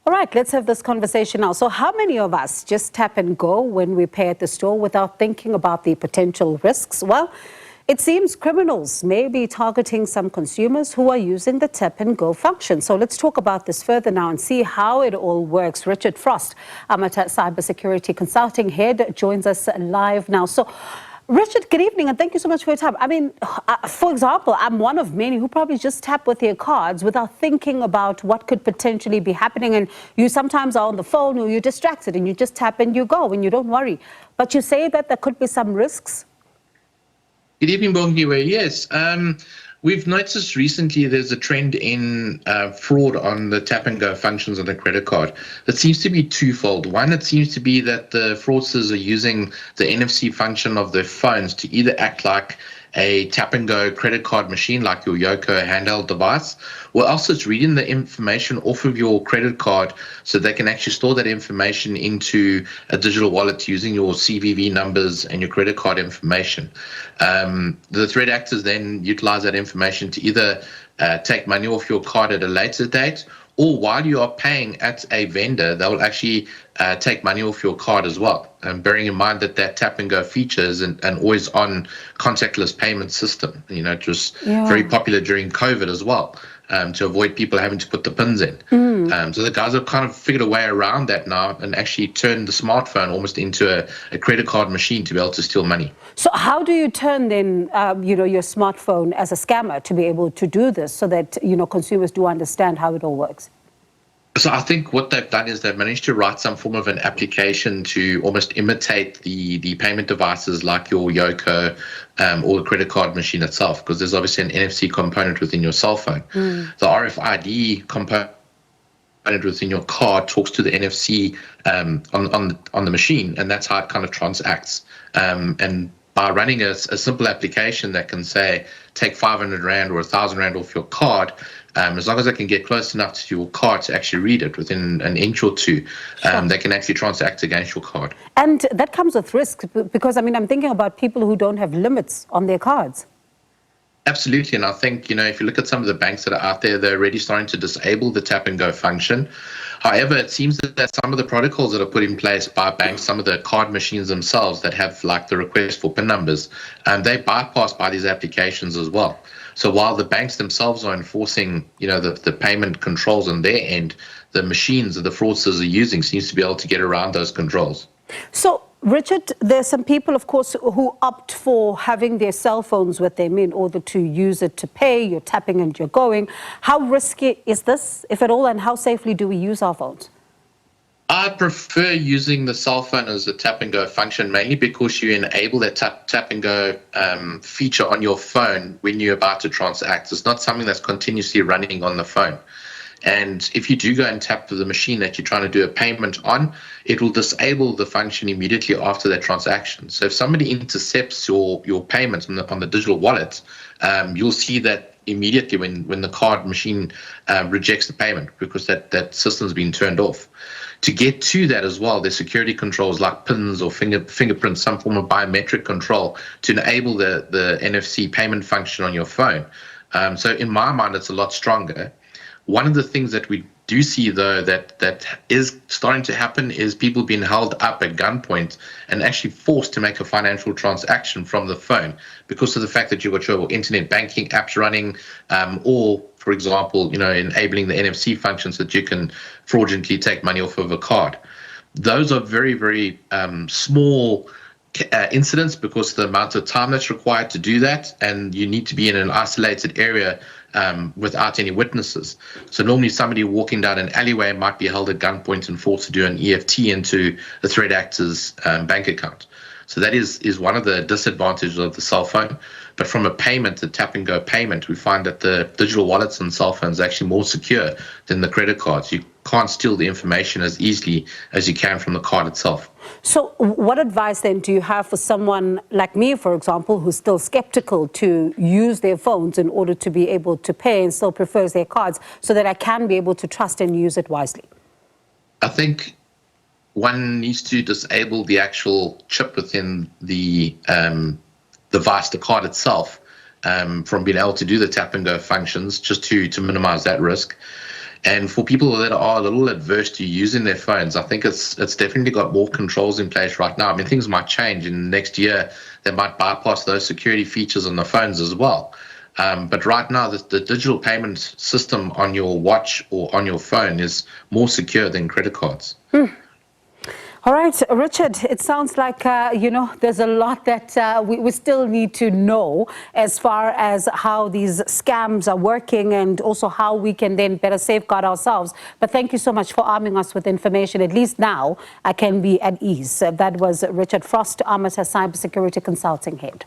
All right, let's have this conversation now. So how many of us just tap and go when we pay at the store without thinking about the potential risks? Well, it seems criminals may be targeting some consumers who are using the tap and go function. So let's talk about this further now and see how it all works. Richard Frost, Armata Cybersecurity Consulting Head, joins us live now. So Richard, good evening, and thank you so much for your time. I mean, for example, I'm one of many who probably just tap with their cards without thinking about what could potentially be happening. And you sometimes are on the phone or you're distracted and you just tap and you go and you don't worry. But you say that there could be some risks? Good evening, Bongiwe. Yes, we've noticed recently there's a trend in fraud on the tap and go functions on the credit card. That seems to be twofold. One, it seems to be that the fraudsters are using the NFC function of their phones to either act like a tap and go credit card machine like your Yoko handheld device, or else it's reading the information off of your credit card so they can actually store that information into a digital wallet using your CVV numbers and your credit card information. The threat actors then utilize that information to either take money off your card at a later date, or while you are paying at a vendor, they will actually take money off your card as well. Bearing in mind that tap and go feature is an always on contactless payment system. You know, it was very popular during COVID as well, to avoid people having to put the pins in. So the guys have kind of figured a way around that now and actually turned the smartphone almost into a credit card machine to be able to steal money. So how do you turn then, your smartphone as a scammer to be able to do this so that, consumers do understand how it all works? So I think what they've done is they've managed to write some form of an application to almost imitate the payment devices like your Yoko or the credit card machine itself, because there's obviously an NFC component within your cell phone. The RFID component within your card talks to the NFC on the machine, and that's how it kind of transacts. And by running a simple application that can say, take 500 Rand or 1,000 Rand off your card, as long as they can get close enough to your card to actually read it within an inch or two, they can actually transact against your card. And that comes with risk because, I'm thinking about people who don't have limits on their cards. Absolutely, and I think, if you look at some of the banks that are out there, they're already starting to disable the tap and go function. However, it seems that some of the protocols that are put in place by banks, some of the card machines themselves that have like the request for PIN numbers, they're bypassed by these applications as well. So while the banks themselves are enforcing, the payment controls on their end, the machines that the fraudsters are using seems to be able to get around those controls. So, Richard, there's some people, of course, who opt for having their cell phones with them in order to use it to pay. You're tapping and you're going. How risky is this, if at all, and how safely do we use our phones? I prefer using the cell phone as a tap and go function, mainly because you enable that tap and go feature on your phone when you're about to transact. It's not something that's continuously running on the phone. And if you do go and tap the machine that you're trying to do a payment on, it will disable the function immediately after that transaction. So if somebody intercepts your payment on the digital wallet, you'll see that immediately when the card machine rejects the payment, because that system's been turned off. To get to that as well, there's security controls like pins or fingerprints, some form of biometric control to enable the NFC payment function on your phone. So in my mind, it's a lot stronger. One of the things that we do see, though, that is starting to happen is people being held up at gunpoint and actually forced to make a financial transaction from the phone because of the fact that you've got your internet banking apps running, or, for example, enabling the NFC functions that you can fraudulently take money off of a card. Those are very, very small incidents because of the amount of time that's required to do that, and you need to be in an isolated area without any witnesses. So normally somebody walking down an alleyway might be held at gunpoint and forced to do an EFT into the threat actor's bank account. So that is one of the disadvantages of the cell phone. But from a payment, the tap and go payment, we find that the digital wallets and cell phones are actually more secure than the credit cards. You can't steal the information as easily as you can from the card itself. So what advice then do you have for someone like me, for example, who's still skeptical to use their phones in order to be able to pay and still prefers their cards, so that I can be able to trust and use it wisely? I think one needs to disable the actual chip within the device, the card itself, from being able to do the tap and go functions, just to minimize that risk. And for people that are a little adverse to using their phones, I think it's definitely got more controls in place right now. I mean, things might change in next year. They might bypass those security features on the phones as well. But right now, the digital payment system on your watch or on your phone is more secure than credit cards. All right, Richard, it sounds like, there's a lot that we still need to know as far as how these scams are working and also how we can then better safeguard ourselves. But thank you so much for arming us with information. At least now I can be at ease. That was Richard Frost, Armata Cybersecurity Consulting Head.